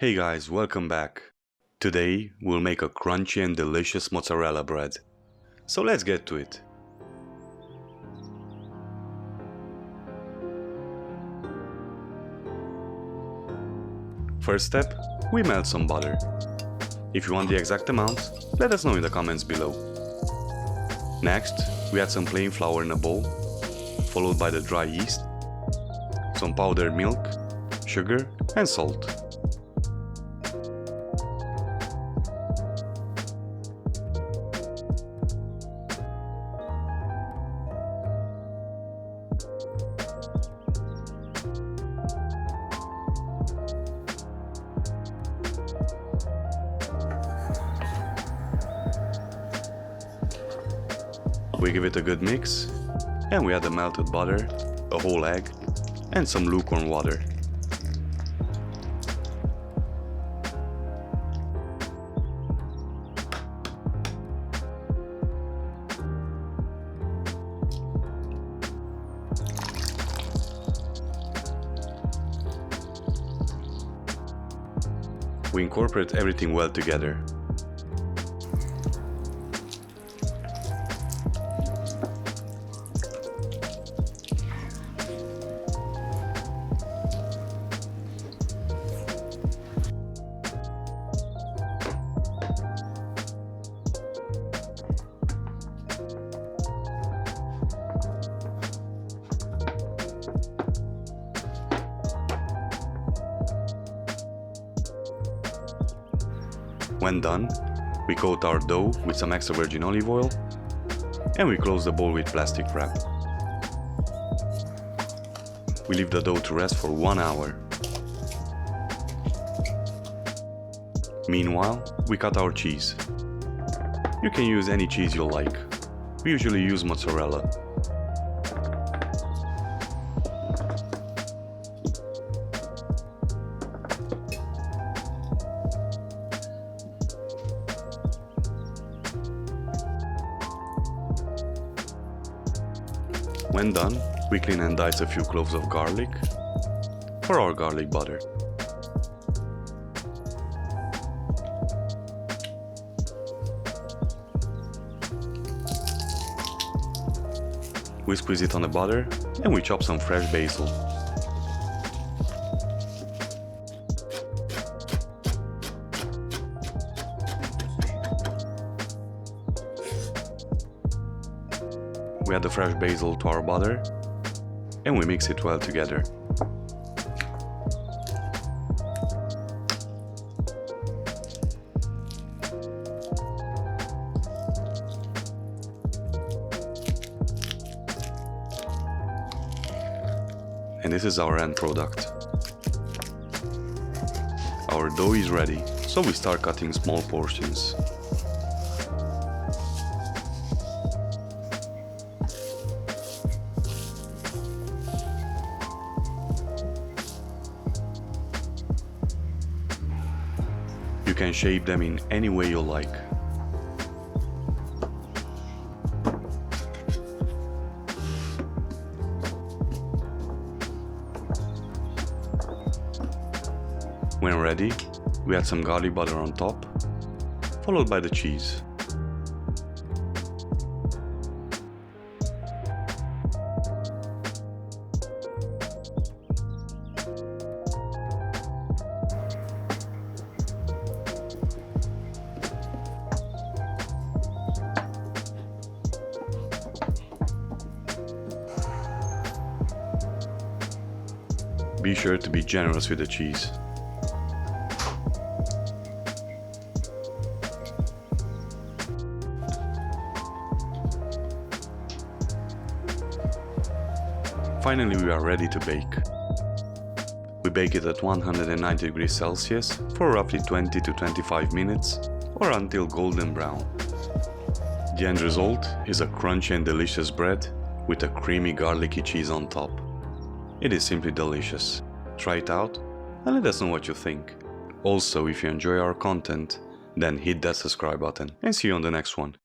Hey guys, welcome back. Today we'll make a crunchy and delicious mozzarella bread. So let's get to it. First step, we melt some butter. If you want the exact amount, let us know in the comments below. Next, we add some plain flour in a bowl, followed by the dry yeast, some powdered milk, sugar and salt. We give it a good mix, and we add the melted butter, a whole egg, and some lukewarm water. We incorporate everything well together. When done, we coat our dough with some extra virgin olive oil and we close the bowl with plastic wrap. We leave the dough to rest for 1 hour. Meanwhile, we cut our cheese. You can use any cheese you like. We usually use mozzarella. When done, we clean and dice a few cloves of garlic for our garlic butter. We squeeze it on the butter and we chop some fresh basil. We add the fresh basil to our butter and we mix it well together. And this is our end product. Our dough is ready, so we start cutting small portions. You can shape them in any way you like. When ready, we add some garlic butter on top, followed by the cheese. Be sure to be generous with the cheese. Finally, we are ready to bake. We bake it at 190 degrees Celsius for roughly 20 to 25 minutes or until golden brown. The end result is a crunchy and delicious bread with a creamy garlicky cheese on top. It is simply delicious. Try it out and let us know what you think. Also, if you enjoy our content, then hit that subscribe button and see you on the next one.